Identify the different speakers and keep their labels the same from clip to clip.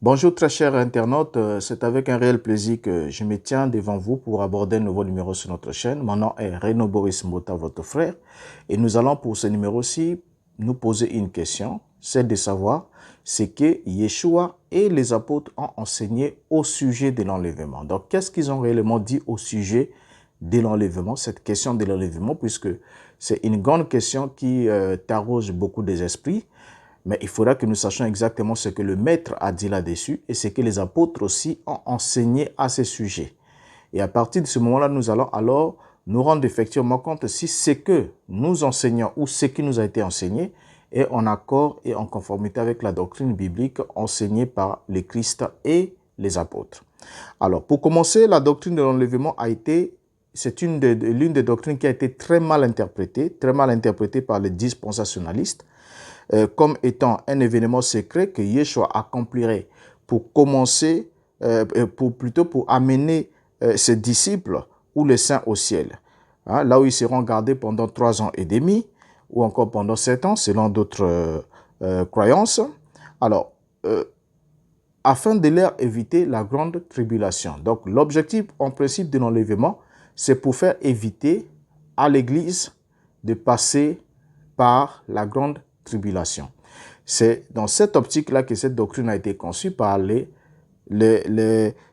Speaker 1: Bonjour très chers internautes, c'est avec un réel plaisir que je me tiens devant vous pour aborder un nouveau numéro sur notre chaîne. Mon nom est Reno Boris Mbota, votre frère, et nous allons pour ce numéro-ci nous poser une question, c'est de savoir ce que Yeshua et les apôtres ont enseigné au sujet de l'enlèvement. Donc, qu'est-ce qu'ils ont réellement dit au sujet de l'enlèvement, cette question de l'enlèvement, puisque c'est une grande question qui t'arrose beaucoup des esprits. Mais il faudra que nous sachions exactement ce que le maître a dit là-dessus et ce que les apôtres aussi ont enseigné à ce sujet. Et à partir de ce moment-là, nous allons alors nous rendre effectivement compte si ce que nous enseignons ou ce qui nous a été enseigné est en accord et en conformité avec la doctrine biblique enseignée par les Christ et les apôtres. Alors, pour commencer, la doctrine de l'enlèvement c'est l'une des doctrines qui a été très mal interprétée par les dispensationalistes, comme étant un événement secret que Yeshua accomplirait pour commencer, pour amener ses disciples ou les saints au ciel. Hein, là où ils seront gardés pendant 3 ans et demi, ou encore pendant 7 ans, selon d'autres croyances. Alors, afin de leur éviter la grande tribulation. Donc, l'objectif en principe de l'enlèvement, c'est pour faire éviter à l'Église de passer par la grande tribulation. C'est dans cette optique-là que cette doctrine a été conçue par les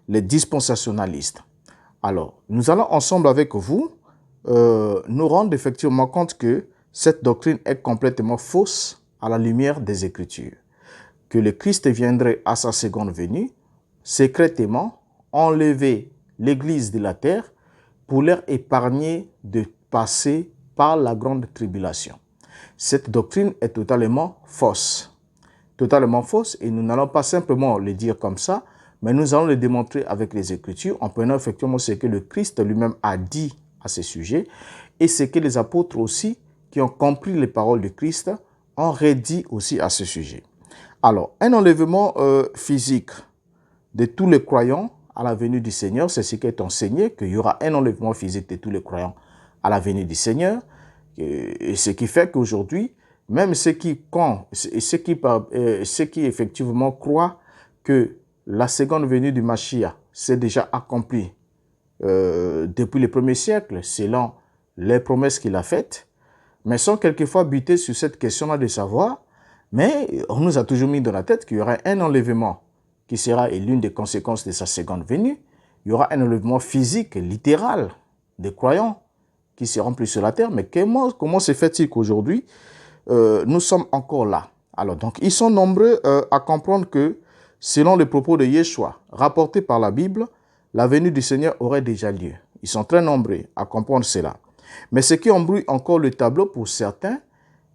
Speaker 1: dispensationalistes. Alors, nous allons ensemble avec vous nous rendre effectivement compte que cette doctrine est complètement fausse à la lumière des Écritures. Que le Christ viendrait à sa seconde venue, secrètement, enlever l'Église de la terre pour leur épargner de passer par la grande tribulation. Cette doctrine est totalement fausse. Totalement fausse, et nous n'allons pas simplement le dire comme ça, mais nous allons le démontrer avec les Écritures en prenant effectivement ce que le Christ lui-même a dit à ce sujet et ce que les apôtres aussi, qui ont compris les paroles du Christ, ont redit aussi à ce sujet. Alors, un enlèvement physique de tous les croyants à la venue du Seigneur, c'est ce qui est enseigné, qu'il y aura un enlèvement physique de tous les croyants à la venue du Seigneur. Et ce qui fait qu'aujourd'hui, même ceux qui effectivement croient que la seconde venue du Mashiach s'est déjà accomplie depuis le premier siècle, selon les promesses qu'il a faites, mais sont quelquefois butés sur cette question-là de savoir, mais on nous a toujours mis dans la tête qu'il y aura un enlèvement qui sera l'une des conséquences de sa seconde venue. Il y aura un enlèvement physique, littéral, des croyants qui seront plus sur la terre. Mais comment se fait-il qu'aujourd'hui, nous sommes encore là? Alors, donc, ils sont nombreux à comprendre que, selon les propos de Yeshua, rapportés par la Bible, la venue du Seigneur aurait déjà lieu. Ils sont très nombreux à comprendre cela. Mais ce qui embrouille encore le tableau pour certains,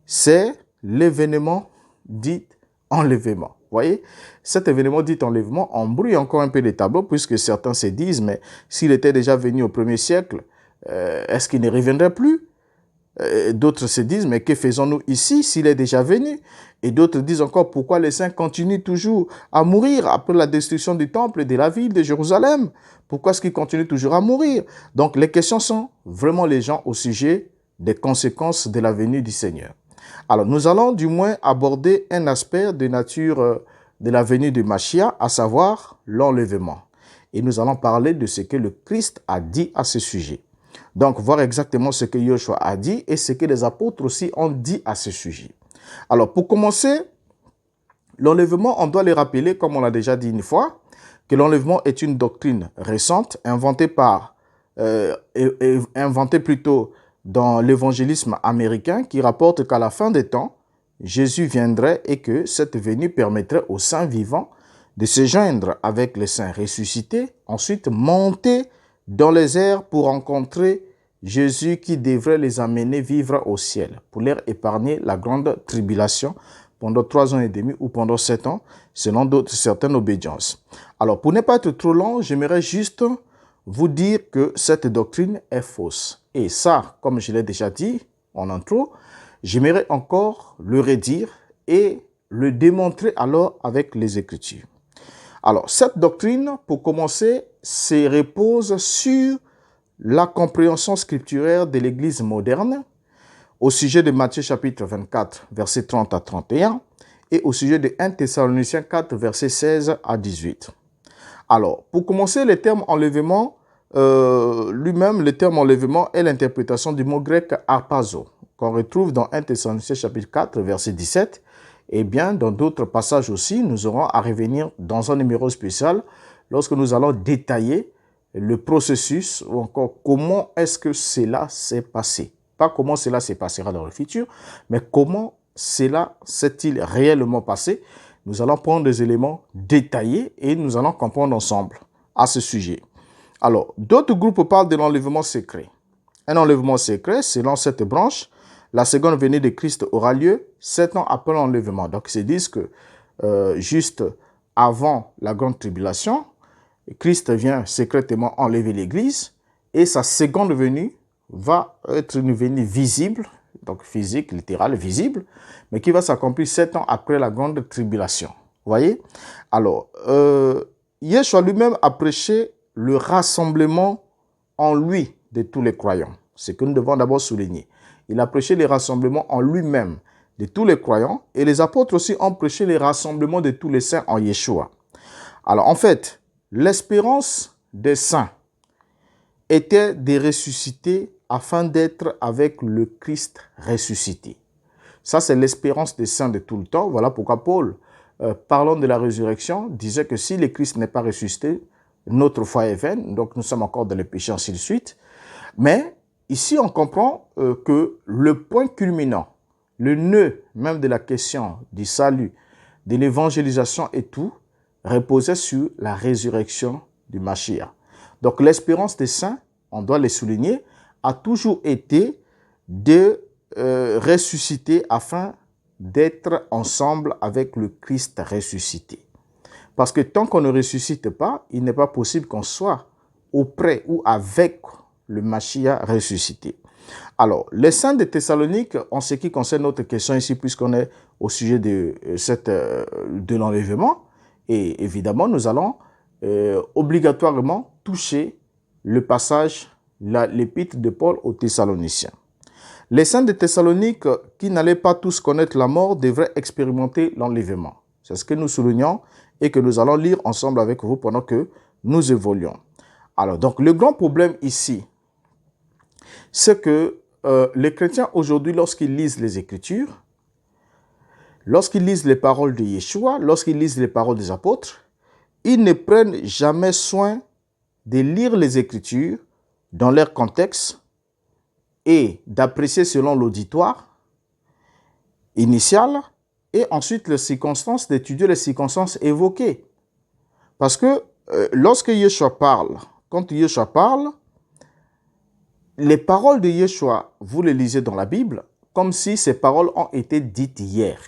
Speaker 1: c'est l'événement dit enlèvement. Vous voyez, cet événement dit enlèvement embrouille encore un peu le tableau, puisque certains se disent, mais s'il était déjà venu au premier siècle, est-ce qu'il ne reviendrait plus? D'autres se disent, mais que faisons-nous ici s'il est déjà venu? Et d'autres disent encore, pourquoi les saints continuent toujours à mourir après la destruction du temple et de la ville de Jérusalem? Pourquoi est-ce qu'ils continuent toujours à mourir? Donc les questions sont vraiment les gens au sujet des conséquences de la venue du Seigneur. Alors nous allons du moins aborder un aspect de nature de la venue de Mashiach, à savoir l'enlèvement. Et nous allons parler de ce que le Christ a dit à ce sujet. Donc, voir exactement ce que Yeshua a dit et ce que les apôtres aussi ont dit à ce sujet. Alors, pour commencer, l'enlèvement, on doit le rappeler, comme on l'a déjà dit une fois, que l'enlèvement est une doctrine récente, inventée plutôt dans l'évangélisme américain, qui rapporte qu'à la fin des temps, Jésus viendrait et que cette venue permettrait aux saints vivants de se joindre avec les saints ressuscités, ensuite monter dans les airs pour rencontrer Jésus qui devrait les amener vivre au ciel, pour leur épargner la grande tribulation pendant 3 ans et demi ou pendant 7 ans, selon certaines obédiences. Alors, pour ne pas être trop long, j'aimerais juste vous dire que cette doctrine est fausse. Et ça, comme je l'ai déjà dit en intro, j'aimerais encore le redire et le démontrer alors avec les Écritures. Alors, cette doctrine, pour commencer, se repose sur la compréhension scripturaire de l'Église moderne au sujet de Matthieu chapitre 24, versets 30 à 31, et au sujet de 1 Thessaloniciens 4, versets 16 à 18. Alors, pour commencer, le terme enlèvement, lui-même, le terme enlèvement est l'interprétation du mot grec harpazo, qu'on retrouve dans 1 Thessaloniciens chapitre 4, verset 17. Et bien, dans d'autres passages aussi, nous aurons à revenir dans un numéro spécial lorsque nous allons détailler le processus ou encore comment est-ce que cela s'est passé. Pas comment cela se passera dans le futur, mais comment cela s'est-il réellement passé. Nous allons prendre des éléments détaillés et nous allons comprendre ensemble à ce sujet. Alors, d'autres groupes parlent de l'enlèvement secret. Un enlèvement secret, selon cette branche, la seconde venue de Christ aura lieu 7 ans après l'enlèvement. Donc, ils se disent que juste avant la grande tribulation, Christ vient secrètement enlever l'Église et sa seconde venue va être une venue visible, donc physique, littérale, visible, mais qui va s'accomplir 7 ans après la grande tribulation. Vous voyez? Alors, Yeshua lui-même a prêché le rassemblement en lui de tous les croyants. C'est ce que nous devons d'abord souligner. Il a prêché les rassemblements en lui-même de tous les croyants et les apôtres aussi ont prêché les rassemblements de tous les saints en Yeshua. Alors, en fait, l'espérance des saints était de ressusciter afin d'être avec le Christ ressuscité. Ça, c'est l'espérance des saints de tout le temps. Voilà pourquoi Paul, parlant de la résurrection, disait que si le Christ n'est pas ressuscité, notre foi est vaine, donc nous sommes encore dans le péché, ainsi de suite. Mais ici, on comprend que le point culminant, le nœud même de la question du salut, de l'évangélisation et tout, reposait sur la résurrection du Mashiach. Donc l'espérance des saints, on doit le souligner, a toujours été de ressusciter afin d'être ensemble avec le Christ ressuscité. Parce que tant qu'on ne ressuscite pas, il n'est pas possible qu'on soit auprès ou avec le Mashiach ressuscité. Alors, les saints de Thessalonique, en ce qui concerne notre question ici, puisqu'on est au sujet de l'enlèvement, et évidemment, nous allons obligatoirement toucher le passage, l'épître de Paul aux Thessaloniciens. Les saints de Thessalonique qui n'allaient pas tous connaître la mort devraient expérimenter l'enlèvement. C'est ce que nous soulignons et que nous allons lire ensemble avec vous pendant que nous évoluons. Alors, donc, le grand problème ici, c'est que les chrétiens aujourd'hui, lorsqu'ils lisent les Écritures, lorsqu'ils lisent les paroles de Yeshua, lorsqu'ils lisent les paroles des apôtres, ils ne prennent jamais soin de lire les Écritures dans leur contexte et d'apprécier selon l'auditoire initial et ensuite les circonstances, d'étudier les circonstances évoquées. Parce que lorsque Yeshua parle, quand Yeshua parle, les paroles de Yeshua, vous les lisez dans la Bible comme si ces paroles ont été dites hier,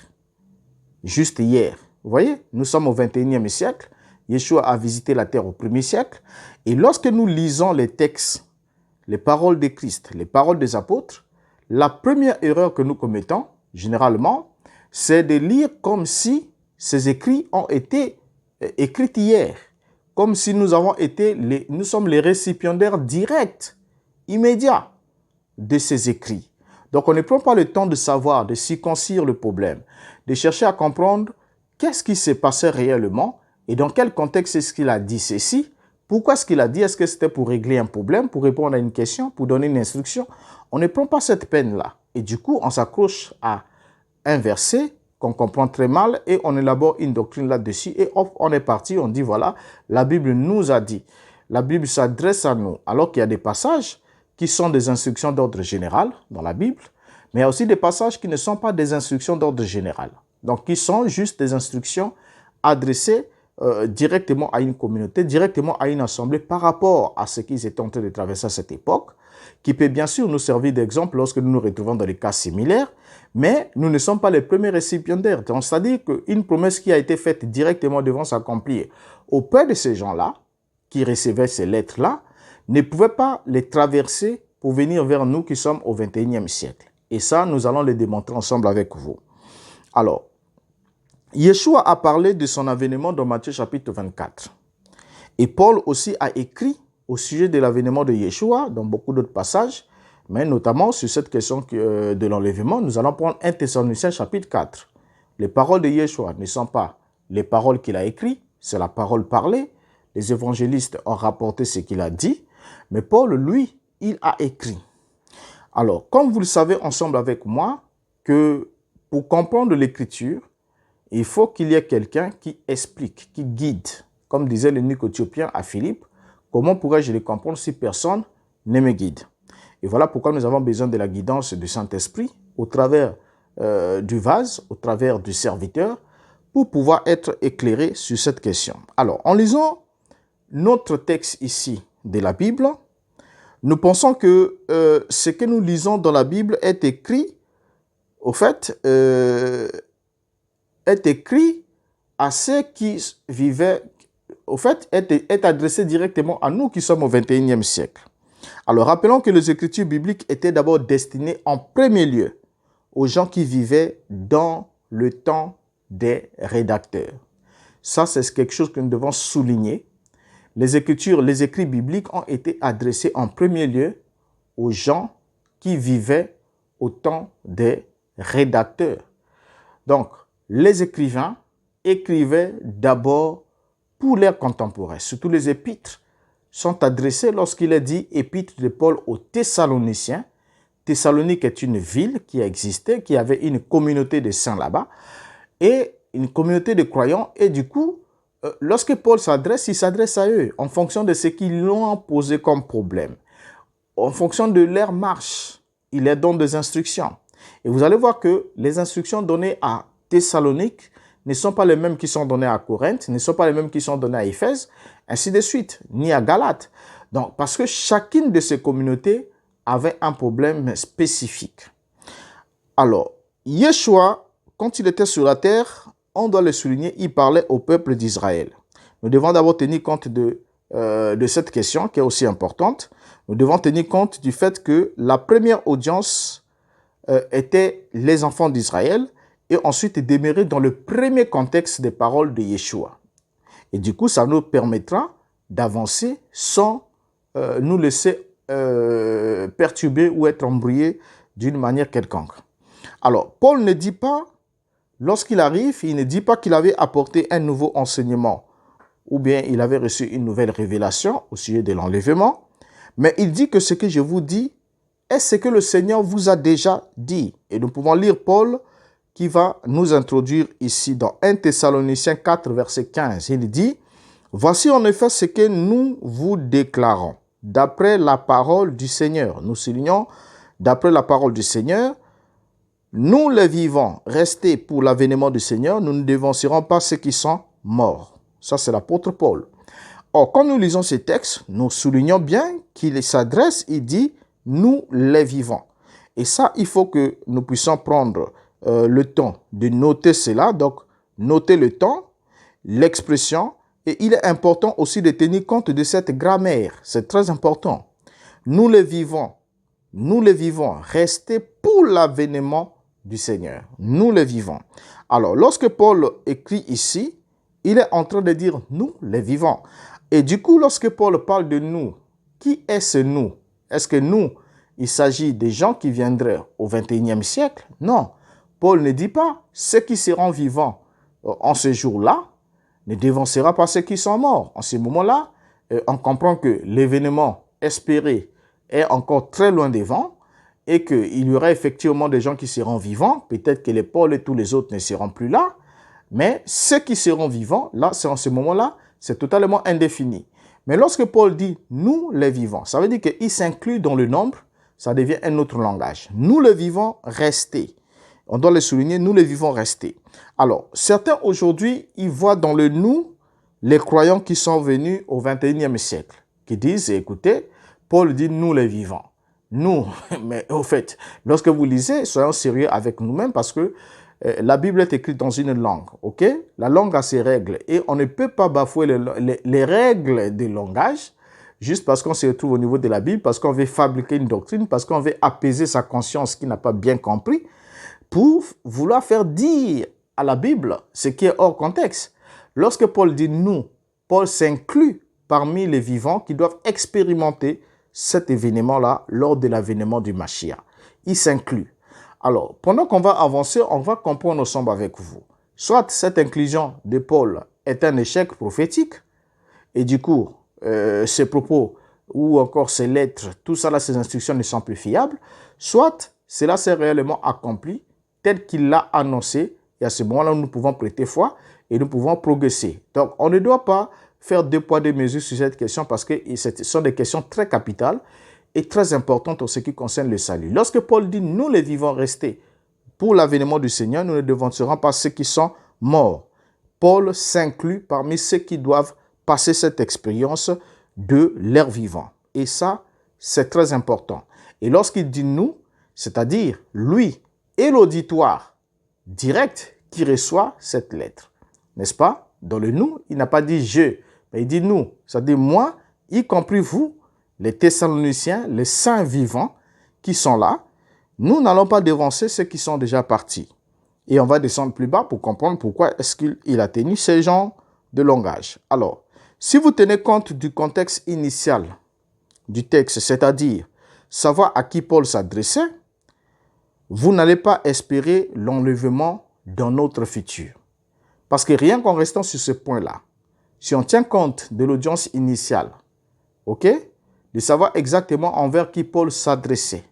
Speaker 1: juste hier. Vous voyez, nous sommes au 21e siècle, Yeshua a visité la terre au 1er siècle, et lorsque nous lisons les textes, les paroles de Christ, les paroles des apôtres, la première erreur que nous commettons, généralement, c'est de lire comme si ces écrits ont été écrits hier, comme si nous sommes les récipiendaires directs, immédiats de ces écrits. Donc on ne prend pas le temps de savoir, de circoncire le problème, de chercher à comprendre qu'est-ce qui s'est passé réellement et dans quel contexte est-ce qu'il a dit ceci. Pourquoi est-ce qu'il a dit? Est-ce que c'était pour régler un problème, pour répondre à une question, pour donner une instruction? On ne prend pas cette peine-là. Et du coup, on s'accroche à un verset qu'on comprend très mal et on élabore une doctrine là-dessus et hop, on est parti, on dit voilà, la Bible nous a dit. La Bible s'adresse à nous, alors qu'il y a des passages qui sont des instructions d'ordre général dans la Bible, mais il y a aussi des passages qui ne sont pas des instructions d'ordre général. Donc, qui sont juste des instructions adressées directement à une communauté, directement à une assemblée par rapport à ce qu'ils étaient en train de traverser à cette époque, qui peut bien sûr nous servir d'exemple lorsque nous nous retrouvons dans des cas similaires, mais nous ne sommes pas les premiers récipiendaires. C'est-à-dire qu'une promesse qui a été faite directement devant s'accomplir auprès de ces gens-là, qui recevaient ces lettres-là, ne pouvaient pas les traverser pour venir vers nous qui sommes au 21e siècle. Et ça, nous allons le démontrer ensemble avec vous. Alors, Yeshua a parlé de son avènement dans Matthieu chapitre 24. Et Paul aussi a écrit au sujet de l'avènement de Yeshua dans beaucoup d'autres passages, mais notamment sur cette question de l'enlèvement, nous allons prendre 1 Thessaloniciens chapitre 4. les paroles de Yeshua ne sont pas les paroles qu'il a écrites, c'est la parole parlée. Les évangélistes ont rapporté ce qu'il a dit, mais Paul, lui, il a écrit. Alors, comme vous le savez ensemble avec moi, que pour comprendre l'écriture, il faut qu'il y ait quelqu'un qui explique, qui guide. Comme disait l'eunuque éthiopien à Philippe, comment pourrais-je les comprendre si personne ne me guide? Et voilà pourquoi nous avons besoin de la guidance du Saint-Esprit au travers du vase, au travers du serviteur, pour pouvoir être éclairé sur cette question. Alors, en lisant notre texte ici de la Bible, nous pensons que ce que nous lisons dans la Bible est écrit, au fait, est écrit à ceux qui vivaient, au fait, est adressé directement à nous qui sommes au XXIe siècle. Alors, rappelons que les Écritures bibliques étaient d'abord destinées en premier lieu aux gens qui vivaient dans le temps des rédacteurs. Ça, c'est quelque chose que nous devons souligner. Les Écritures, les écrits bibliques ont été adressés en premier lieu aux gens qui vivaient au temps des rédacteurs. Donc, les écrivains écrivaient d'abord pour leurs contemporains. Surtout les épîtres sont adressés lorsqu'il est dit épître de Paul aux Thessaloniciens. Thessalonique est une ville qui existait, qui avait une communauté de saints là-bas et une communauté de croyants. Et du coup, lorsque Paul s'adresse, il s'adresse à eux en fonction de ce qu'ils l'ont posé comme problème. En fonction de leur marche, il leur donne des instructions. Et vous allez voir que les instructions données à Thessalonique ne sont pas les mêmes qui sont données à Corinthe, ne sont pas les mêmes qui sont données à Éphèse, ainsi de suite, ni à Galate. Donc, parce que chacune de ces communautés avait un problème spécifique. Alors, Yeshua, quand il était sur la terre, on doit le souligner, il parlait au peuple d'Israël. Nous devons d'abord tenir compte de cette question qui est aussi importante. Nous devons tenir compte du fait que la première audience était les enfants d'Israël et ensuite demeurer dans le premier contexte des paroles de Yeshua. Et du coup, ça nous permettra d'avancer sans nous laisser perturber ou être embrouillé d'une manière quelconque. Alors, Paul ne dit pas, lorsqu'il arrive, il ne dit pas qu'il avait apporté un nouveau enseignement ou bien il avait reçu une nouvelle révélation au sujet de l'enlèvement, mais il dit que ce que je vous dis est ce que le Seigneur vous a déjà dit. Et nous pouvons lire Paul qui va nous introduire ici dans 1 Thessaloniciens 4, verset 15. Il dit, « Voici en effet ce que nous vous déclarons, d'après la parole du Seigneur. » Nous soulignons, d'après la parole du Seigneur, nous les vivants, restés pour l'avènement du Seigneur, nous ne dévancerons pas ceux qui sont morts. Ça, c'est l'apôtre Paul. Or, quand nous lisons ces textes, nous soulignons bien qu'il s'adresse, il dit, nous les vivants. Et ça, il faut que nous puissions prendre le temps de noter cela. Donc, noter le temps, l'expression. Et il est important aussi de tenir compte de cette grammaire. C'est très important. Nous les vivons, restés pour l'avènement du Seigneur. Nous les vivons. Alors, lorsque Paul écrit ici, il est en train de dire nous les vivons. Et du coup, lorsque Paul parle de nous, qui est ce nous? Est-ce que nous, il s'agit des gens qui viendraient au XXIe siècle? Non. Paul ne dit pas ceux qui seront vivants en ce jour-là ne dévancera pas ceux qui sont morts. En ce moment-là, on comprend que l'événement espéré est encore très loin devant et qu'il y aura effectivement des gens qui seront vivants. Peut-être que les Paul et tous les autres ne seront plus là. Mais ceux qui seront vivants, là, c'est en ce moment-là, c'est totalement indéfini. Mais lorsque Paul dit « nous les vivants », ça veut dire qu'il s'inclut dans le nombre, ça devient un autre langage. Nous les vivants restés. On doit le souligner, nous les vivons restés. Alors, certains aujourd'hui, ils voient dans le nous les croyants qui sont venus au XXIe siècle, qui disent, écoutez, Paul dit nous les vivants. Nous, mais au fait, lorsque vous lisez, soyons sérieux avec nous-mêmes parce que la Bible est écrite dans une langue, ok? La langue a ses règles et on ne peut pas bafouer les règles du langage juste parce qu'on se retrouve au niveau de la Bible, parce qu'on veut fabriquer une doctrine, parce qu'on veut apaiser sa conscience qui n'a pas bien compris, pour vouloir faire dire à la Bible ce qui est hors contexte. Lorsque Paul dit « nous », Paul s'inclut parmi les vivants qui doivent expérimenter cet événement-là lors de l'avènement du Mashiach. Il s'inclut. Alors, pendant qu'on va avancer, on va comprendre ensemble avec vous. Soit cette inclusion de Paul est un échec prophétique, et du coup, ses propos ou encore ses lettres, tout ça là, ses instructions ne sont plus fiables, soit cela s'est réellement accompli tel qu'il l'a annoncé, et à ce moment-là, nous pouvons prêter foi et nous pouvons progresser. Donc, on ne doit pas faire deux poids, deux mesures sur cette question parce que ce sont des questions très capitales et très importantes en ce qui concerne le salut. Lorsque Paul dit « nous les vivants restés pour l'avènement du Seigneur, nous ne devancerons pas ceux qui sont morts », Paul s'inclut parmi ceux qui doivent passer cette expérience de l'air vivant. Et ça, c'est très important. Et lorsqu'il dit « nous », c'est-à-dire lui et l'auditoire direct qui reçoit cette lettre. N'est-ce pas? Dans le « nous », il n'a pas dit « je », mais il dit « nous », c'est-à-dire moi, y compris vous, les Thessaloniciens, les saints vivants qui sont là. Nous n'allons pas devancer ceux qui sont déjà partis. Et on va descendre plus bas pour comprendre pourquoi est-ce qu'il a tenu ces genres de langage. Alors, si vous tenez compte du contexte initial du texte, c'est-à-dire savoir à qui Paul s'adressait, vous n'allez pas espérer l'enlèvement dans notre futur. Parce que rien qu'en restant sur ce point-là, si on tient compte de l'audience initiale, ok, de savoir exactement envers qui Paul s'adressait,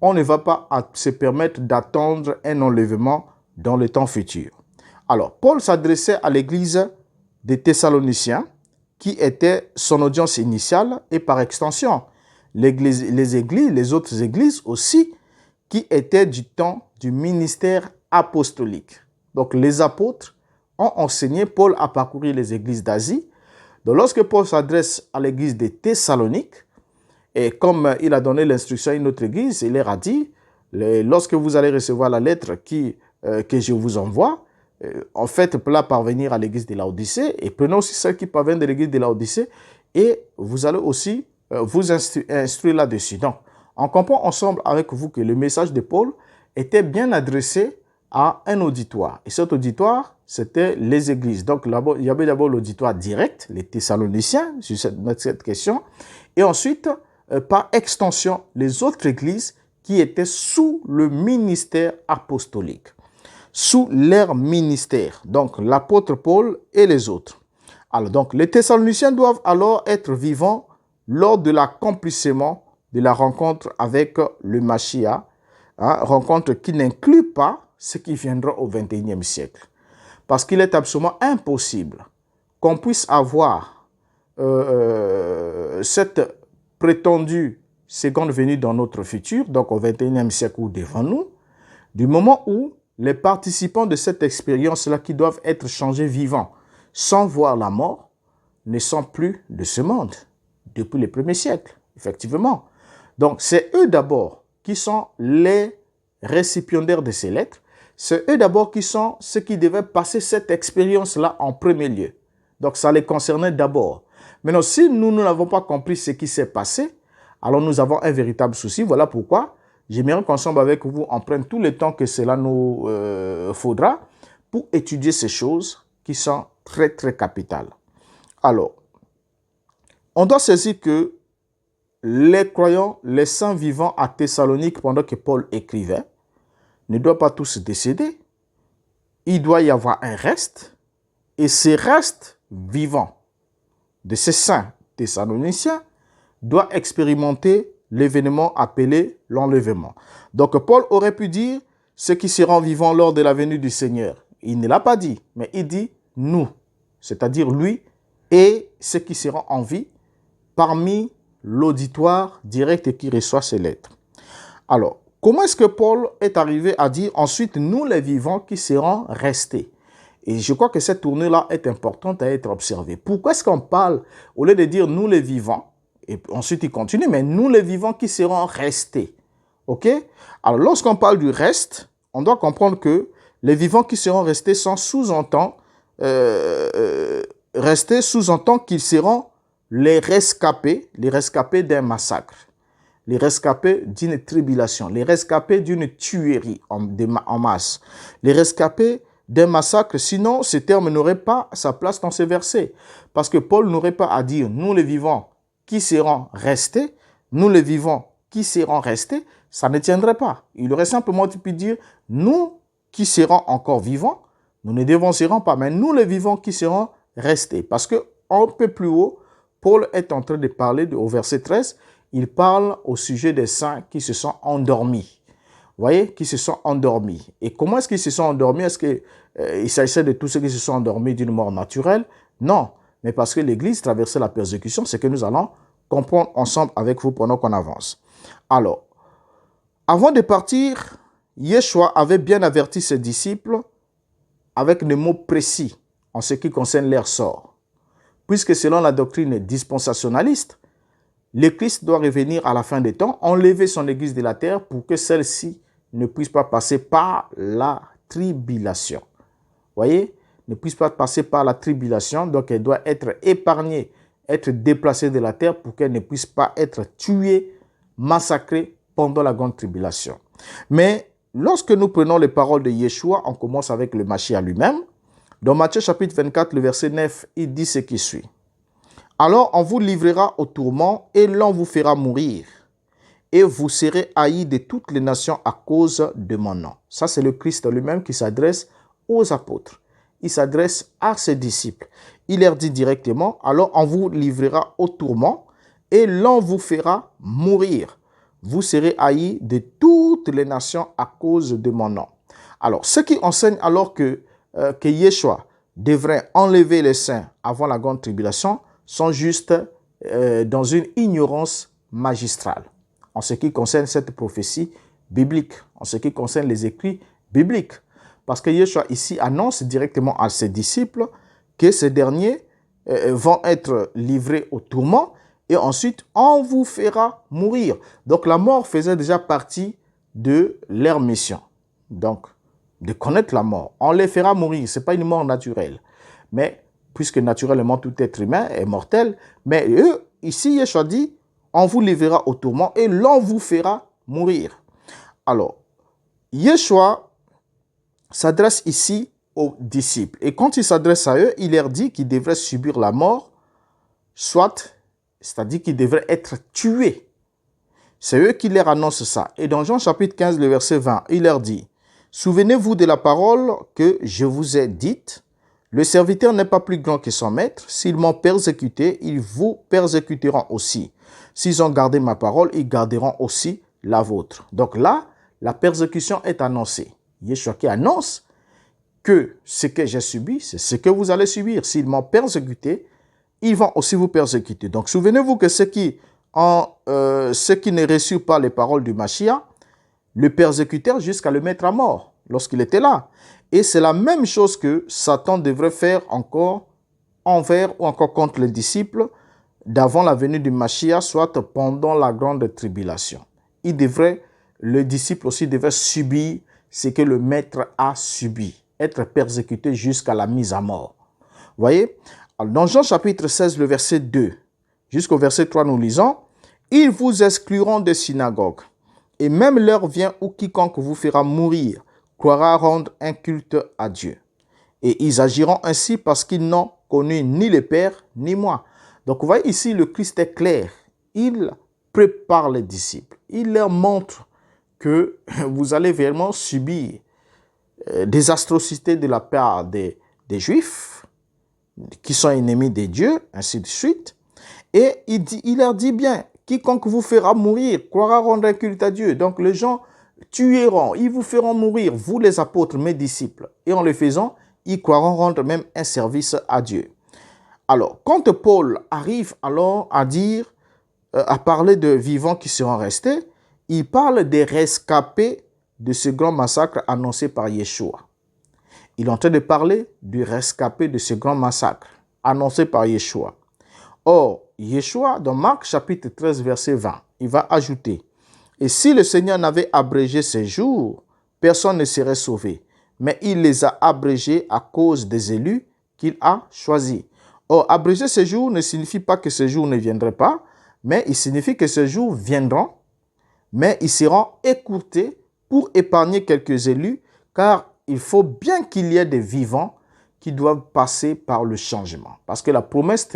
Speaker 1: on ne va pas se permettre d'attendre un enlèvement dans le temps futur. Alors, Paul s'adressait à l'église des Thessaloniciens, qui était son audience initiale, et par extension, les autres églises aussi, qui étaient du temps du ministère apostolique. Donc, les apôtres ont enseigné, Paul a parcouru les églises d'Asie. Donc, lorsque Paul s'adresse à l'église des Thessaloniques, et comme il a donné l'instruction à une autre église, il leur a dit, lorsque vous allez recevoir la lettre que je vous envoie, en fait, pour la parvenir à l'église de Laodicée, et prenez aussi celle qui parvient de l'église de Laodicée, et vous allez aussi vous instruire là-dessus. Donc, on comprend ensemble avec vous que le message de Paul était bien adressé à un auditoire. Et cet auditoire, c'était les églises. Donc, il y avait d'abord l'auditoire direct, les Thessaloniciens, sur cette question, et ensuite, par extension, les autres églises qui étaient sous le ministère apostolique, sous leur ministère, donc l'apôtre Paul et les autres. Alors, donc, les Thessaloniciens doivent alors être vivants lors de l'accomplissement de la rencontre avec le Mashiach, rencontre qui n'inclut pas ce qui viendra au XXIe siècle. Parce qu'il est absolument impossible qu'on puisse avoir cette prétendue seconde venue dans notre futur, donc au XXIe siècle ou devant nous, du moment où les participants de cette expérience-là qui doivent être changés vivants sans voir la mort ne sont plus de ce monde depuis les premiers siècles, effectivement. Donc, c'est eux d'abord qui sont les récipiendaires de ces lettres. C'est eux d'abord qui sont ceux qui devaient passer cette expérience-là en premier lieu. Donc, ça les concernait d'abord. Maintenant, si nous n'avons pas compris ce qui s'est passé, alors nous avons un véritable souci. Voilà pourquoi j'aimerais qu'ensemble avec vous, on prenne tout le temps que cela nous faudra pour étudier ces choses qui sont très, très capitales. Alors, on doit saisir que les croyants, les saints vivants à Thessalonique, pendant que Paul écrivait, ne doivent pas tous décéder. Il doit y avoir un reste, et ces restes vivants de ces saints thessaloniciens doivent expérimenter l'événement appelé l'enlèvement. Donc Paul aurait pu dire ceux qui seront vivants lors de la venue du Seigneur. Il ne l'a pas dit, mais il dit nous, c'est-à-dire lui et ceux qui seront en vie parmi l'auditoire direct qui reçoit ces lettres. Alors, comment est-ce que Paul est arrivé à dire ensuite nous les vivants qui seront restés? Et je crois que cette tournure-là est importante à être observée. Pourquoi est-ce qu'on parle, au lieu de dire nous les vivants, et ensuite il continue, mais nous les vivants qui seront restés? Ok? Alors lorsqu'on parle du reste, on doit comprendre que les vivants qui seront restés sont sous-entend qu'ils seront les rescapés d'un massacre, les rescapés d'une tribulation, les rescapés d'une tuerie en masse, les rescapés d'un massacre. Sinon, ce terme n'aurait pas sa place dans ce verset. Parce que Paul n'aurait pas à dire, nous les vivants qui seront restés, nous les vivants qui seront restés, ça ne tiendrait pas. Il aurait simplement pu dire, nous qui serons encore vivants, nous ne dévancerons pas, mais nous les vivants qui serons restés. Parce qu'un peu plus haut, Paul est en train de parler, au verset 13, il parle au sujet des saints qui se sont endormis. Vous voyez, qui se sont endormis. Et comment est-ce qu'ils se sont endormis? Est-ce qu'il s'agissait de tous ceux qui se sont endormis d'une mort naturelle? Non, mais parce que l'Église traversait la persécution, c'est que nous allons comprendre ensemble avec vous pendant qu'on avance. Alors, avant de partir, Yeshua avait bien averti ses disciples avec des mots précis en ce qui concerne leur sort. Puisque selon la doctrine dispensationaliste, le Christ doit revenir à la fin des temps, enlever son Église de la terre pour que celle-ci ne puisse pas passer par la tribulation. Vous voyez, ne puisse pas passer par la tribulation, donc elle doit être épargnée, être déplacée de la terre pour qu'elle ne puisse pas être tuée, massacrée pendant la grande tribulation. Mais lorsque nous prenons les paroles de Yeshua, on commence avec le Mashiach lui-même. Dans Matthieu chapitre 24, le verset 9, il dit ce qui suit. Alors on vous livrera au tourment et l'on vous fera mourir. Et vous serez haïs de toutes les nations à cause de mon nom. Ça, c'est le Christ lui-même qui s'adresse aux apôtres. Il s'adresse à ses disciples. Il leur dit directement, alors on vous livrera au tourment et l'on vous fera mourir. Vous serez haïs de toutes les nations à cause de mon nom. Alors, ceux qui enseignent alors que Yeshua devrait enlever les saints avant la grande tribulation sont juste dans une ignorance magistrale en ce qui concerne cette prophétie biblique, en ce qui concerne les écrits bibliques. Parce que Yeshua ici annonce directement à ses disciples que ces derniers vont être livrés au tourment et ensuite on vous fera mourir. Donc la mort faisait déjà partie de leur mission. Donc, de connaître la mort. On les fera mourir. Ce n'est pas une mort naturelle. Mais, puisque naturellement tout être humain est mortel, mais eux, ici, Yeshua dit, on vous livrera au tourment et l'on vous fera mourir. Alors, Yeshua s'adresse ici aux disciples. Et quand il s'adresse à eux, il leur dit qu'ils devraient subir la mort, c'est-à-dire qu'ils devraient être tués. C'est eux qui leur annoncent ça. Et dans Jean chapitre 15, le verset 20, il leur dit, « Souvenez-vous de la parole que je vous ai dite. Le serviteur n'est pas plus grand que son maître. S'ils m'ont persécuté, ils vous persécuteront aussi. S'ils ont gardé ma parole, ils garderont aussi la vôtre. » Donc là, la persécution est annoncée. Yeshua qui annonce que ce que j'ai subi, c'est ce que vous allez subir. S'ils m'ont persécuté, ils vont aussi vous persécuter. Donc souvenez-vous que ceux qui ne reçurent pas les paroles du Mashiach, le persécutèrent jusqu'à le mettre à mort lorsqu'il était là. Et c'est la même chose que Satan devrait faire encore envers ou encore contre les disciples d'avant la venue du Mashiach, soit pendant la grande tribulation. Le disciple aussi devait subir ce que le maître a subi, être persécuté jusqu'à la mise à mort. Vous voyez? Alors, dans Jean chapitre 16, le verset 2, jusqu'au verset 3, nous lisons, « Ils vous excluront des synagogues, et même l'heure vient où quiconque vous fera mourir croira rendre un culte à Dieu. Et ils agiront ainsi parce qu'ils n'ont connu ni le Père, ni moi. » Donc, vous voyez ici, le Christ est clair. Il prépare les disciples. Il leur montre que vous allez vraiment subir des atrocités de la part des Juifs qui sont ennemis de Dieu, ainsi de suite. Et il leur dit bien, quiconque vous fera mourir croira rendre un culte à Dieu. Donc les gens tueront, ils vous feront mourir, vous les apôtres, mes disciples. Et en le faisant, ils croiront rendre même un service à Dieu. Alors, quand Paul arrive alors à parler de vivants qui seront restés, il parle des rescapés de ce grand massacre annoncé par Yeshua. Il est en train de parler du rescapé de ce grand massacre annoncé par Yeshua. Or, Yeshua, dans Marc chapitre 13, verset 20, il va ajouter, « Et si le Seigneur n'avait abrégé ces jours, personne ne serait sauvé, mais il les a abrégés à cause des élus qu'il a choisis. » Or, abréger ces jours ne signifie pas que ces jours ne viendraient pas, mais il signifie que ces jours viendront, mais ils seront écourtés pour épargner quelques élus, car il faut bien qu'il y ait des vivants qui doivent passer par le changement. Parce que la promesse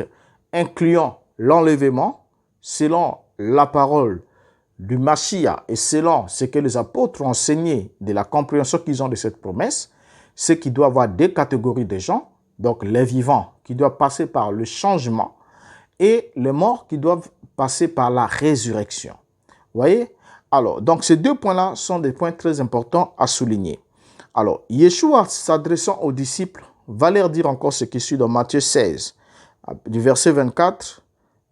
Speaker 1: incluant l'enlèvement, selon la parole du Mashiach et selon ce que les apôtres ont enseigné de la compréhension qu'ils ont de cette promesse, c'est qu'il doit y avoir deux catégories de gens, donc les vivants qui doivent passer par le changement et les morts qui doivent passer par la résurrection. Vous voyez? Alors, donc ces deux points-là sont des points très importants à souligner. Alors, Yeshua, s'adressant aux disciples, va leur dire encore ce qui suit dans Matthieu 16, du verset 24.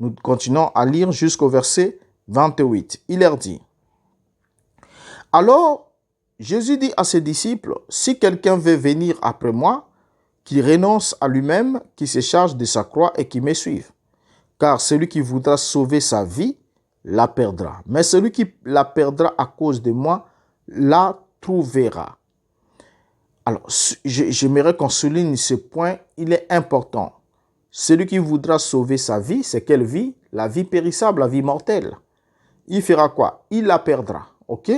Speaker 1: Nous continuons à lire jusqu'au verset 28. Il leur dit: alors, Jésus dit à ses disciples, si quelqu'un veut venir après moi, qu'il renonce à lui-même, qu'il se charge de sa croix et qu'il me suive. Car celui qui voudra sauver sa vie, la perdra. Mais celui qui la perdra à cause de moi, la trouvera. Alors, j'aimerais qu'on souligne ce point, il est important. Celui qui voudra sauver sa vie, c'est quelle vie? La vie périssable, la vie mortelle. Il fera quoi? Il la perdra, ok?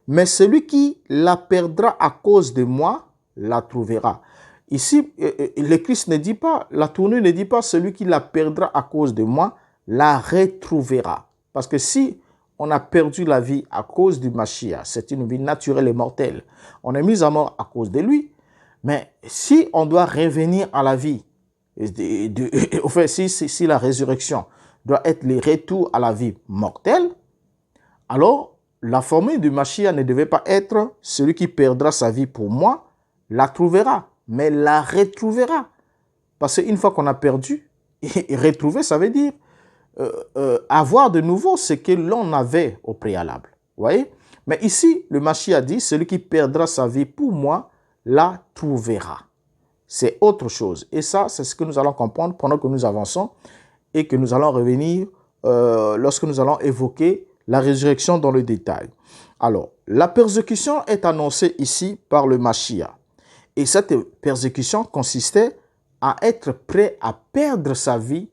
Speaker 1: Mais celui qui la perdra à cause de moi, la trouvera. Ici, le Christ ne dit pas, la tournure ne dit pas celui qui la perdra à cause de moi, la retrouvera. Parce que si on a perdu la vie à cause du Mashiach, c'est une vie naturelle et mortelle. On est mis à mort à cause de lui. Mais si on doit revenir à la vie, enfin, si la résurrection doit être le retour à la vie mortelle, alors la formule du Mashiach ne devait pas être celui qui perdra sa vie pour moi, la trouvera, mais la retrouvera. Parce qu'une fois qu'on a perdu, et retrouver, ça veut dire avoir de nouveau ce que l'on avait au préalable. Vous voyez? Mais ici, le Mashiach dit, celui qui perdra sa vie pour moi, la trouvera. C'est autre chose. Et ça, c'est ce que nous allons comprendre pendant que nous avançons et que nous allons revenir lorsque nous allons évoquer la résurrection dans le détail. Alors, la persécution est annoncée ici par le Mashiach. Et cette persécution consistait à être prêt à perdre sa vie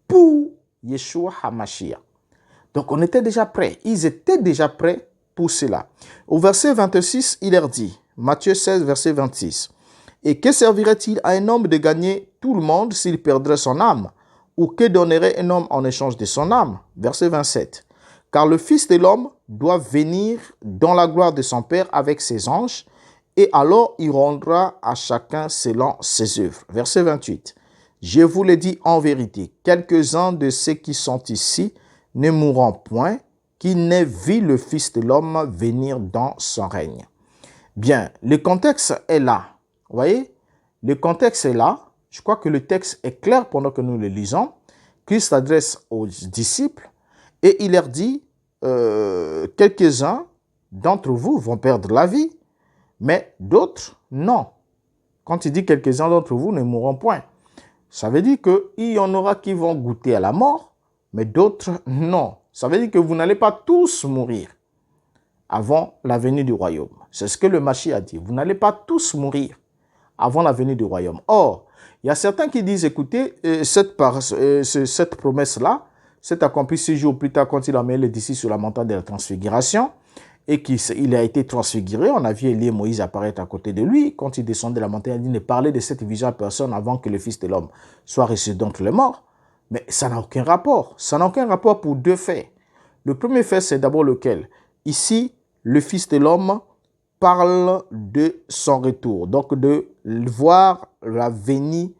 Speaker 1: pour Yeshua HaMashiach. Donc, on était déjà prêts. Ils étaient déjà prêts pour cela. Au verset 26, il leur dit, Matthieu 16, verset 26, « Et que servirait-il à un homme de gagner tout le monde s'il perdrait son âme? Ou que donnerait un homme en échange de son âme ?» Verset 27, « Car le Fils de l'homme doit venir dans la gloire de son Père avec ses anges, et alors il rendra à chacun selon ses œuvres. » Verset 28, « Je vous le dis en vérité, quelques-uns de ceux qui sont ici ne mourront point, qui n'aient vu le Fils de l'homme venir dans son règne. » Bien, le contexte est là. Vous voyez, le contexte est là. Je crois que le texte est clair pendant que nous le lisons. Christ s'adresse aux disciples et il leur dit, quelques-uns d'entre vous vont perdre la vie, mais d'autres, non. Quand il dit quelques-uns d'entre vous ne mourront point, ça veut dire qu'il y en aura qui vont goûter à la mort, mais d'autres, non. Ça veut dire que vous n'allez pas tous mourir avant la venue du royaume. C'est ce que le Mashiach a dit. Vous n'allez pas tous mourir avant la venue du royaume. Or, il y a certains qui disent, écoutez, cette promesse-là s'est accomplie 6 jours plus tard quand il a mis les disciples sur la montagne de la transfiguration et qu'il a été transfiguré. On a vu Élie et Moïse apparaître à côté de lui. Quand il descendait de la montagne, il dit, ne parlez de cette vision à personne avant que le Fils de l'homme soit ressuscité d'entre les morts. Mais ça n'a aucun rapport. Ça n'a aucun rapport pour deux faits. Le premier fait, c'est d'abord lequel? Ici, le Fils de l'homme parle de son retour, donc de voir la venue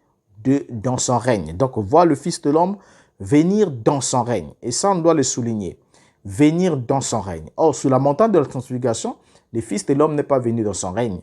Speaker 1: dans son règne. Donc, voir le Fils de l'homme venir dans son règne. Et ça, on doit le souligner. Venir dans son règne. Or, sur la montagne de la transfiguration, le Fils de l'homme n'est pas venu dans son règne.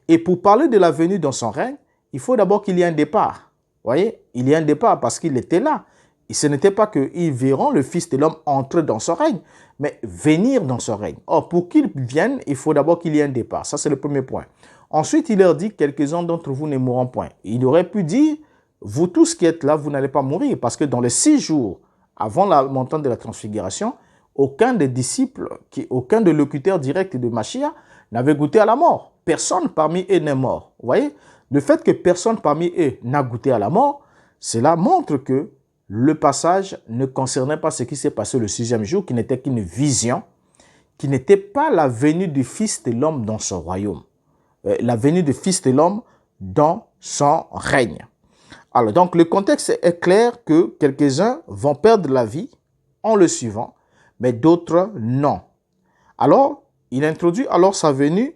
Speaker 1: Et pour parler de la venue dans son règne, il faut d'abord qu'il y ait un départ. Vous voyez, il y a un départ parce qu'il était là. Et ce n'était pas qu'ils verront le Fils de l'homme entrer dans son règne, mais venir dans son règne. Or, pour qu'il vienne, il faut d'abord qu'il y ait un départ. Ça, c'est le premier point. Ensuite, il leur dit, quelques-uns d'entre vous ne mourront point. Il aurait pu dire, vous tous qui êtes là, vous n'allez pas mourir. Parce que dans les 6 jours avant la montagne de la transfiguration, aucun des disciples, aucun des locuteurs directs de Mashiach n'avait goûté à la mort. Personne parmi eux n'est mort. Vous voyez, le fait que personne parmi eux n'a goûté à la mort, cela montre que le passage ne concernait pas ce qui s'est passé le 6e jour, qui n'était qu'une vision, qui n'était pas la venue du Fils de l'homme dans son royaume. La venue du Fils de l'homme dans son règne. Alors, donc, le contexte est clair que quelques-uns vont perdre la vie en le suivant, mais d'autres non. Alors, il introduit alors sa venue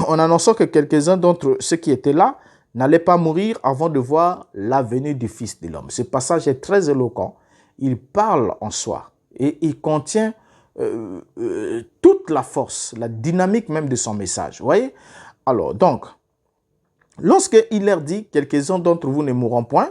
Speaker 1: en annonçant que quelques-uns d'entre ceux qui étaient là n'allaient pas mourir avant de voir la venue du Fils de l'homme. Ce passage est très éloquent. Il parle en soi et il contient toute la force, la dynamique même de son message. Vous voyez? Alors, donc, lorsqu'il leur dit « quelques-uns d'entre vous ne mourront point »,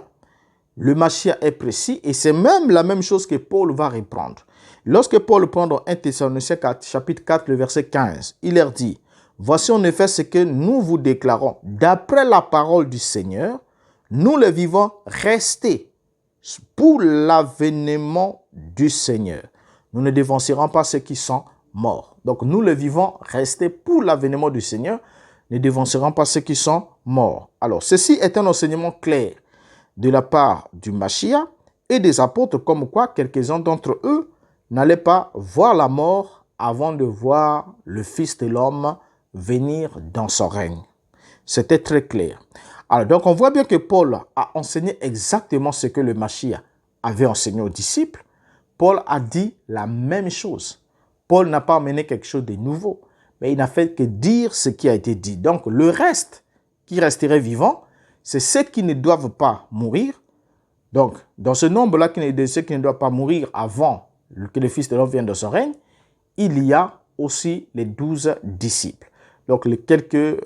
Speaker 1: le Machia est précis et c'est même la même chose que Paul va reprendre. Lorsque Paul prend dans 1 Thessaloniciens chapitre 4, le verset 15, il leur dit « Voici en effet ce que nous vous déclarons. D'après la parole du Seigneur, nous les vivants restés pour l'avènement du Seigneur. Nous ne dévancerons pas ceux qui sont morts. » Donc nous les vivants restés pour l'avènement du Seigneur, ne dévanceront pas ceux qui sont morts. Alors ceci est un enseignement clair de la part du Machia et des apôtres, comme quoi quelques-uns d'entre eux n'allaient pas voir la mort avant de voir le Fils de l'homme venir dans son règne. C'était très clair. Alors donc on voit bien que Paul a enseigné exactement ce que le Machia avait enseigné aux disciples. Paul a dit la même chose. Paul n'a pas amené quelque chose de nouveau, mais il n'a fait que dire ce qui a été dit. Donc le reste qui resterait vivant, c'est ceux qui ne doivent pas mourir. Donc, dans ce nombre-là, de ceux qui ne doivent pas mourir avant que le Fils de l'homme vienne de son règne, il y a aussi les 12 disciples. Donc, les quelques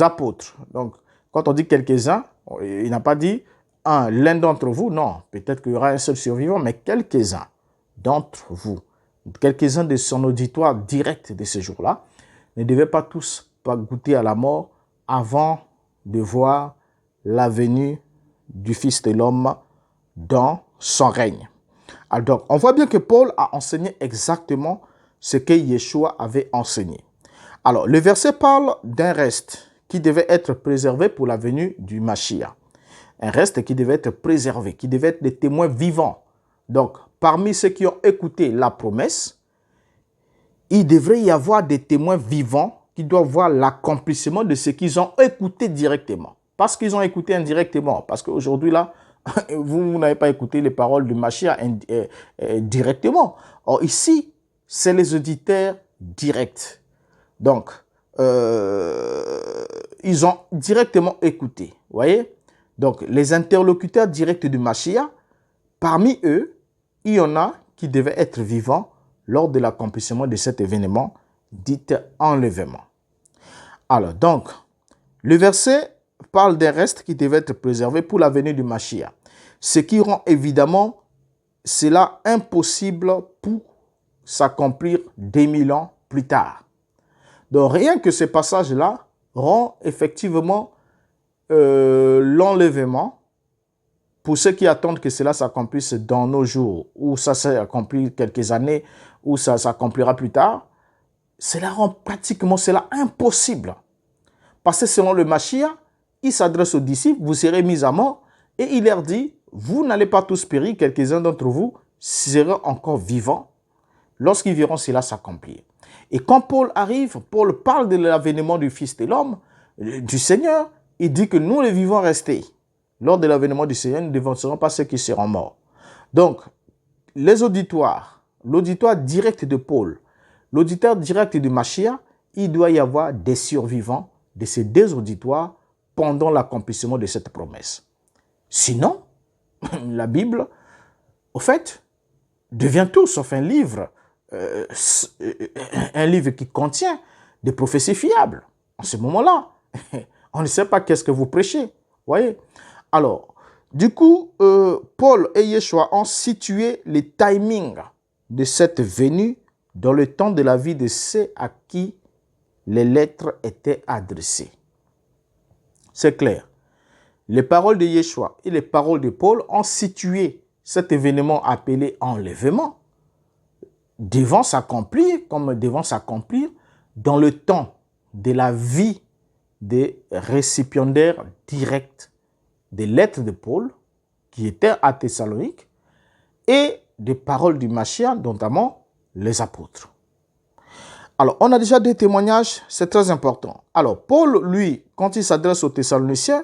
Speaker 1: apôtres. Donc, quand on dit quelques-uns, il n'a pas dit l'un d'entre vous. Non, peut-être qu'il y aura un seul survivant, mais quelques-uns d'entre vous. Quelques-uns de son auditoire direct de ce jour-là ne devaient pas tous pas goûter à la mort avant de voir la venue du Fils de l'homme dans son règne. Alors donc, on voit bien que Paul a enseigné exactement ce que Yeshua avait enseigné. Alors, le verset parle d'un reste qui devait être préservé pour la venue du Machia. Un reste qui devait être préservé, qui devait être des témoins vivants. Donc, parmi ceux qui ont écouté la promesse, il devrait y avoir des témoins vivants qui doivent voir l'accomplissement de ce qu'ils ont écouté directement. Parce qu'ils ont écouté indirectement. Parce qu'aujourd'hui, là, vous n'avez pas écouté les paroles du Machia directement. Or, ici, c'est les auditeurs directs. Donc, ils ont directement écouté. Vous voyez? Donc, les interlocuteurs directs du Machia, parmi eux, il y en a qui devaient être vivants lors de l'accomplissement de cet événement dit enlèvement. Alors, donc, le verset parle d'un reste qui devait être préservé pour la venue du Machia. Ce qui rend évidemment cela impossible pour s'accomplir 2000 ans plus tard. Donc rien que ce passage-là rend effectivement l'enlèvement, pour ceux qui attendent que cela s'accomplisse dans nos jours, ou ça s'est accompli quelques années, ou ça s'accomplira plus tard, cela rend pratiquement cela impossible. Parce que selon le Machia, il s'adresse aux disciples, vous serez mis à mort, et il leur dit, vous n'allez pas tous périr, quelques-uns d'entre vous seront encore vivants lorsqu'ils verront cela s'accomplir. Et quand Paul arrive, Paul parle de l'avènement du Fils de l'homme, du Seigneur, il dit que nous les vivants restés, lors de l'avènement du Seigneur, nous ne dévancerons pas ceux qui seront morts. Donc, les auditoires, l'auditoire direct de Paul, l'auditeur direct du Machia, il doit y avoir des survivants de ces deux auditoires pendant l'accomplissement de cette promesse. Sinon, la Bible, au fait, devient tout sauf un livre qui contient des prophéties fiables. En ce moment-là, on ne sait pas qu'est-ce que vous prêchez. Voyez? Alors, du coup, Paul et Yeshua ont situé les timings de cette venue dans le temps de la vie de ceux à qui les lettres étaient adressées. C'est clair. Les paroles de Yeshua et les paroles de Paul ont situé cet événement appelé enlèvement devant s'accomplir, comme devant s'accomplir dans le temps de la vie des récipiendaires directs des lettres de Paul qui étaient à Thessalonique et des paroles du Machia, notamment les apôtres. Alors, on a déjà des témoignages, c'est très important. Alors, Paul, lui, quand il s'adresse aux Thessaloniciens,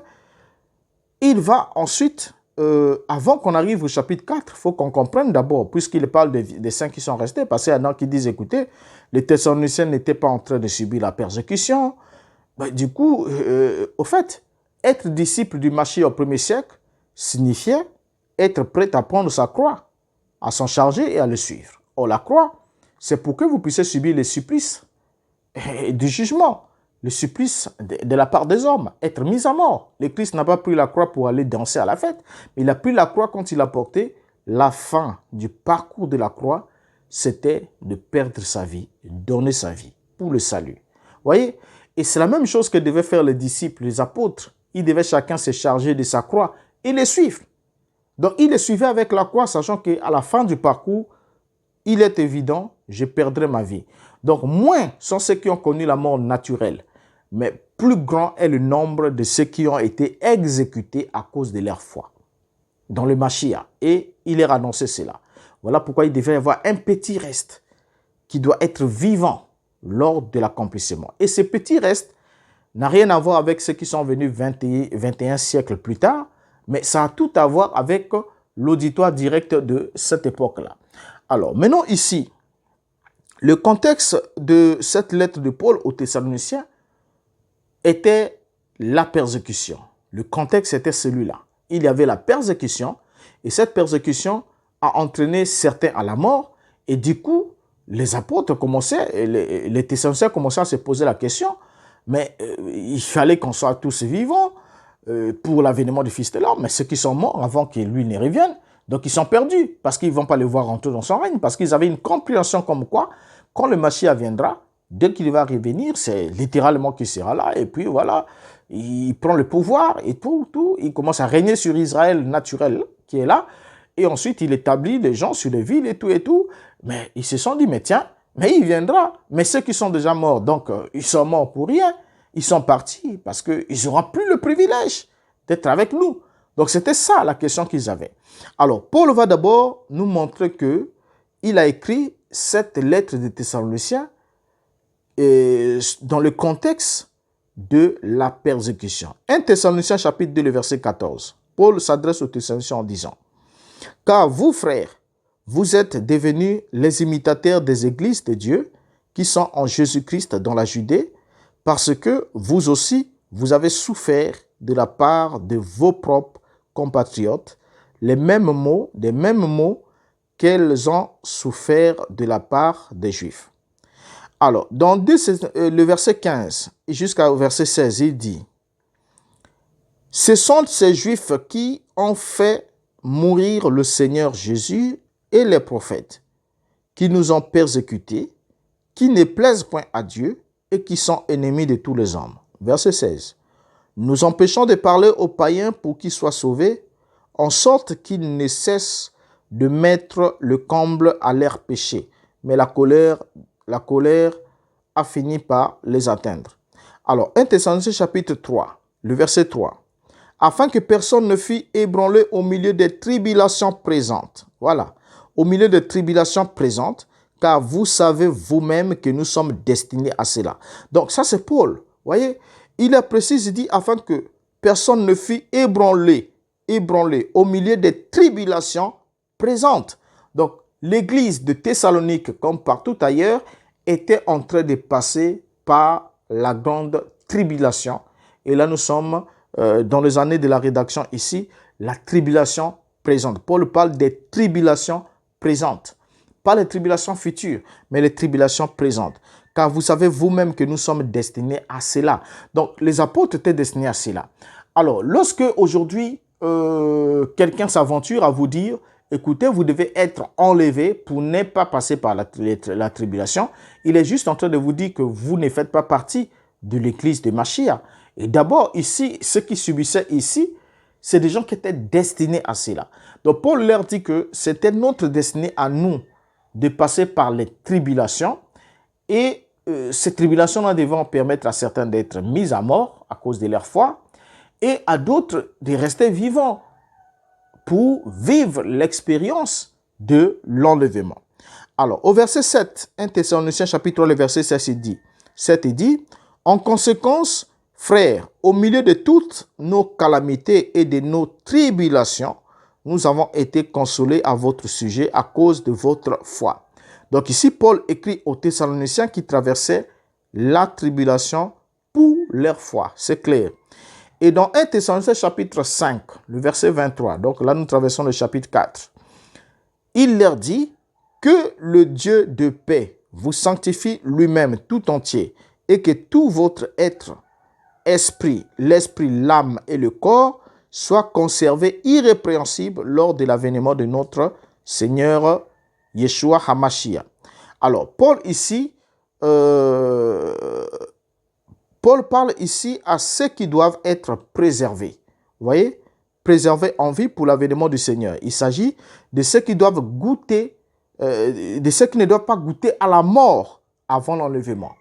Speaker 1: il va ensuite avant qu'on arrive au chapitre 4, il faut qu'on comprenne d'abord, puisqu'il parle des saints qui sont restés, parce qu'il y en a qui disent, écoutez, les Thessaloniciens n'étaient pas en train de subir la persécution. Ben, du coup, au fait, être disciple du Mashiach au premier siècle signifiait être prêt à prendre sa croix, à s'en charger et à le suivre. Or, la croix, c'est pour que vous puissiez subir les supplices du jugement, le supplice de la part des hommes, être mis à mort. Le Christ n'a pas pris la croix pour aller danser à la fête, mais il a pris la croix quand il a porté la fin du parcours de la croix, c'était de perdre sa vie, donner sa vie pour le salut. Vous voyez? Et c'est la même chose que devaient faire les disciples, les apôtres. Ils devaient chacun se charger de sa croix et les suivre. Donc, ils les suivaient avec la croix, sachant qu'à la fin du parcours, il est évident, je perdrai ma vie. Donc, moins sont ceux qui ont connu la mort naturelle, mais plus grand est le nombre de ceux qui ont été exécutés à cause de leur foi dans le Mashiach. Et il leur a annoncé cela. Voilà pourquoi il devait y avoir un petit reste qui doit être vivant lors de l'accomplissement. Et ce petit reste n'a rien à voir avec ceux qui sont venus 21 siècles plus tard, mais ça a tout à voir avec l'auditoire direct de cette époque-là. Alors, maintenant ici, le contexte de cette lettre de Paul aux Thessaloniciens était la persécution. Le contexte était celui-là. Il y avait la persécution et cette persécution a entraîné certains à la mort et du coup, les apôtres commençaient, les Thessaloniciens commençaient à se poser la question, mais il fallait qu'on soit tous vivants pour l'avènement du Fils de l'homme, mais ceux qui sont morts avant que lui ne revienne, donc ils sont perdus parce qu'ils ne vont pas le voir rentrer dans son règne, parce qu'ils avaient une compréhension comme quoi, quand le Mashiach viendra, dès qu'il va revenir, c'est littéralement qu'il sera là, et puis voilà, il prend le pouvoir et tout, il commence à régner sur Israël naturel qui est là, et ensuite il établit des gens sur les villes et tout, mais ils se sont dit, mais tiens, mais il viendra, mais ceux qui sont déjà morts, donc ils sont morts pour rien, ils sont partis parce qu'ils n'auront plus le privilège d'être avec nous. Donc c'était ça la question qu'ils avaient. Alors Paul va d'abord nous montrer que il a écrit cette lettre de Thessaloniciens dans le contexte de la persécution. 1 Thessaloniciens chapitre 2, le verset 14. Paul s'adresse aux Thessaloniciens en disant, « Car vous, frères, vous êtes devenus les imitateurs des églises de Dieu qui sont en Jésus-Christ dans la Judée, parce que vous aussi, vous avez souffert de la part de vos propres compatriotes des mêmes mots qu'elles ont souffert de la part des Juifs. » Alors, dans le verset 15 jusqu'au verset 16, il dit, « Ce sont ces Juifs qui ont fait mourir le Seigneur Jésus et les prophètes, qui nous ont persécutés, qui ne plaisent point à Dieu et qui sont ennemis de tous les hommes. » Verset 16. « Nous empêchons de parler aux païens pour qu'ils soient sauvés, en sorte qu'ils ne cessent de mettre le comble à leurs péchés. Mais la colère a fini par les atteindre. » Alors, 1 Thessaloniciens chapitre 3, le verset 3. « Afin que personne ne fût ébranlé au milieu des tribulations présentes. » Voilà, au milieu des tribulations présentes, car vous savez vous-même que nous sommes destinés à cela. Donc, ça c'est Paul. Vous voyez, il est précis, il dit, afin que personne ne fût ébranlé au milieu des tribulations présentes. Donc, l'église de Thessalonique, comme partout ailleurs, était en train de passer par la grande tribulation. Et là, nous sommes dans les années de la rédaction ici, la tribulation présente. Paul parle des tribulations présentes. Pas les tribulations futures, mais les tribulations présentes. Car vous savez vous-même que nous sommes destinés à cela. Donc, les apôtres étaient destinés à cela. Alors, lorsque aujourd'hui, quelqu'un s'aventure à vous dire, écoutez, vous devez être enlevé pour ne pas passer par la tribulation, il est juste en train de vous dire que vous ne faites pas partie de l'église de Mashiach. Et d'abord, ici, ceux qui subissaient ici, c'est des gens qui étaient destinés à cela. Donc, Paul leur dit que c'était notre destinée à nous de passer par les tribulations. Et ces tribulations-là devront permettre à certains d'être mis à mort à cause de leur foi et à d'autres de rester vivants pour vivre l'expérience de l'enlèvement. Alors, au verset 7, 1 Thessaloniciens chapitre 3, le verset 7 il dit, « En conséquence, frères, au milieu de toutes nos calamités et de nos tribulations, nous avons été consolés à votre sujet à cause de votre foi. Donc ici, Paul écrit aux Thessaloniciens qui traversaient la tribulation pour leur foi. C'est clair. Et dans 1 Thessaloniciens chapitre 5, le verset 23, donc là nous traversons le chapitre 4, il leur dit que le Dieu de paix vous sanctifie lui-même tout entier et que tout votre être, esprit, l'esprit, l'âme et le corps soient conservés irrépréhensibles lors de l'avènement de notre Seigneur Yeshua HaMashiach. Alors, Paul parle ici à ceux qui doivent être préservés. Vous voyez? Préservés en vie pour l'avènement du Seigneur. Il s'agit de ceux qui doivent goûter, de ceux qui ne doivent pas goûter à la mort avant l'enlèvement.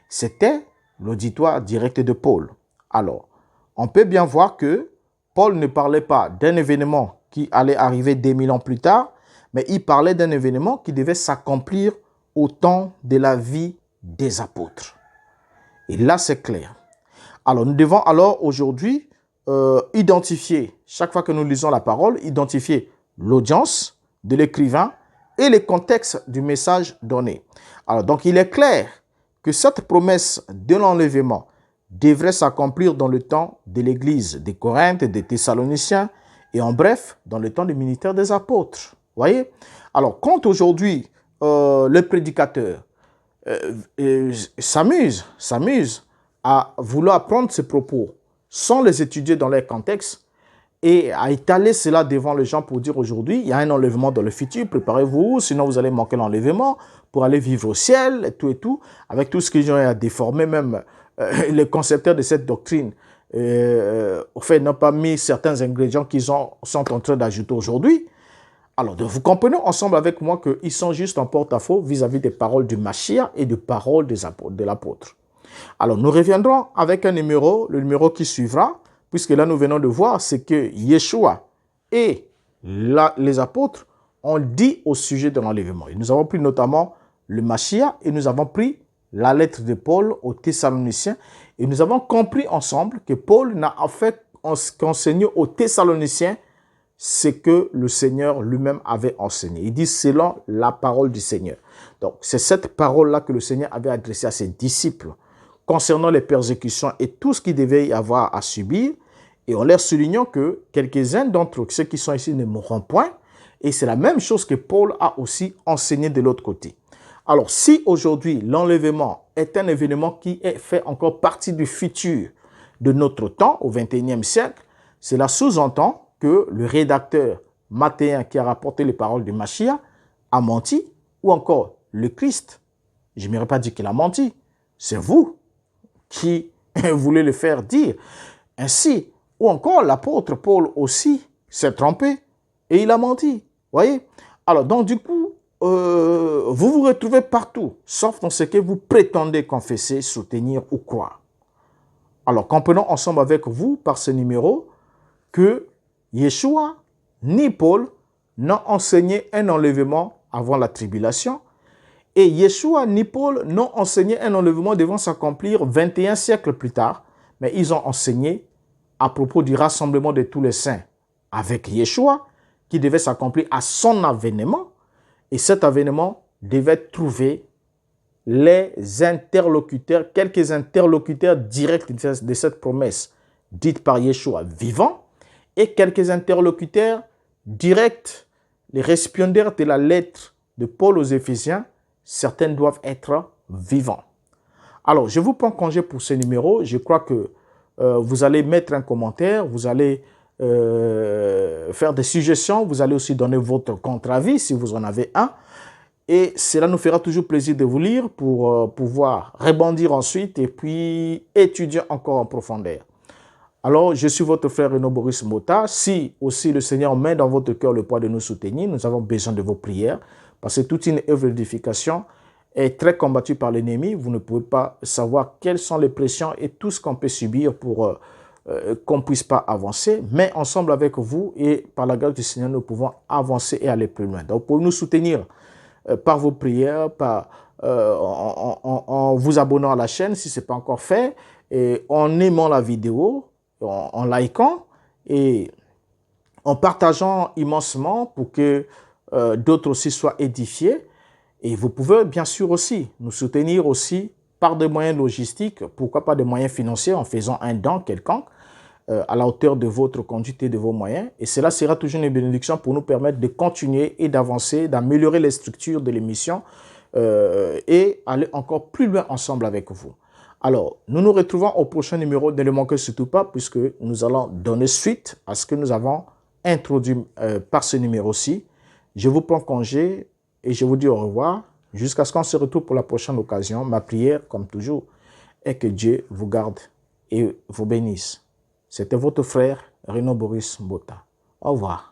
Speaker 1: C'était l'auditoire direct de Paul. Alors, on peut bien voir que Paul ne parlait pas d'un événement qui allait arriver des 1000 ans plus tard, mais il parlait d'un événement qui devait s'accomplir au temps de la vie des apôtres. Et là, c'est clair. Alors, nous devons alors aujourd'hui identifier, chaque fois que nous lisons la parole, identifier l'audience de l'écrivain et les contextes du message donné. Alors, donc, il est clair que cette promesse de l'enlèvement devrait s'accomplir dans le temps de l'Église des Corinthe et des Thessaloniciens et en bref, dans le temps du ministère des apôtres. Voyez? Alors, quand aujourd'hui, le prédicateur s'amuse à vouloir prendre ces propos sans les étudier dans leur contexte et à étaler cela devant les gens pour dire aujourd'hui, il y a un enlèvement dans le futur, préparez-vous, sinon vous allez manquer l'enlèvement pour aller vivre au ciel et tout, avec tout ce qu'ils ont à déformer, même les concepteurs de cette doctrine, au fait, n'ont pas mis certains ingrédients qu'ils sont en train d'ajouter aujourd'hui. Alors, vous comprenez ensemble avec moi qu'ils sont juste en porte-à-faux vis-à-vis des paroles du Mashiach et des paroles de l'apôtre. Alors, nous reviendrons avec un numéro, le numéro qui suivra, puisque là, nous venons de voir ce que Yeshua et les apôtres ont dit au sujet de l'enlèvement. Et nous avons pris notamment le Mashiach et nous avons pris la lettre de Paul aux Thessaloniciens et nous avons compris ensemble que Paul n'a en fait qu'enseigné aux Thessaloniciens ce que le Seigneur lui-même avait enseigné. Il dit selon la parole du Seigneur. Donc, c'est cette parole-là que le Seigneur avait adressée à ses disciples concernant les persécutions et tout ce qu'il devait y avoir à subir. Et en leur soulignant que quelques-uns d'entre eux, ceux qui sont ici, ne mourront point. Et c'est la même chose que Paul a aussi enseigné de l'autre côté. Alors, si aujourd'hui, l'enlèvement est un événement qui fait encore partie du futur de notre temps, au XXIe siècle, cela sous-entend que le rédacteur mathéen qui a rapporté les paroles du Mashiach a menti, ou encore le Christ. Je n'aimerais pas dire qu'il a menti. C'est vous qui voulez le faire dire ainsi. Ou encore l'apôtre Paul aussi s'est trompé et il a menti. Voyez? Alors donc du coup, vous vous retrouvez partout, sauf dans ce que vous prétendez confesser, soutenir ou croire. Alors comprenons ensemble avec vous par ce numéro que Yeshua ni Paul n'ont enseigné un enlèvement avant la tribulation et Yeshua ni Paul n'ont enseigné un enlèvement devant s'accomplir 21 siècles plus tard, mais ils ont enseigné à propos du rassemblement de tous les saints avec Yeshua qui devait s'accomplir à son avènement et cet avènement devait trouver les interlocuteurs, quelques interlocuteurs directs de cette promesse dite par Yeshua vivant et quelques interlocuteurs directs, les récipiendaires de la lettre de Paul aux Éphésiens, certains doivent être vivants. Alors, je vous prends congé pour ce numéro. Je crois que vous allez mettre un commentaire, vous allez faire des suggestions, vous allez aussi donner votre contre-avis si vous en avez un. Et cela nous fera toujours plaisir de vous lire pour pouvoir rebondir ensuite et puis étudier encore en profondeur. Alors, je suis votre frère Renaud Boris Mota. Si aussi le Seigneur met dans votre cœur le poids de nous soutenir, nous avons besoin de vos prières parce que toute une œuvre d'édification est très combattue par l'ennemi. Vous ne pouvez pas savoir quelles sont les pressions et tout ce qu'on peut subir pour qu'on ne puisse pas avancer. Mais ensemble avec vous et par la grâce du Seigneur, nous pouvons avancer et aller plus loin. Donc, vous pouvez nous soutenir par vos prières, en vous abonnant à la chaîne si ce n'est pas encore fait, et en aimant la vidéo, en likant et en partageant immensement pour que d'autres aussi soient édifiés. Et vous pouvez bien sûr aussi nous soutenir aussi par des moyens logistiques, pourquoi pas des moyens financiers en faisant un don quelconque à la hauteur de votre conduite et de vos moyens. Et cela sera toujours une bénédiction pour nous permettre de continuer et d'avancer, d'améliorer les structures de l'émission et aller encore plus loin ensemble avec vous. Alors, nous nous retrouvons au prochain numéro. Ne le manquez surtout pas puisque nous allons donner suite à ce que nous avons introduit par ce numéro-ci. Je vous prends congé et je vous dis au revoir jusqu'à ce qu'on se retrouve pour la prochaine occasion. Ma prière, comme toujours, est que Dieu vous garde et vous bénisse. C'était votre frère Renaud Boris Mbota. Au revoir.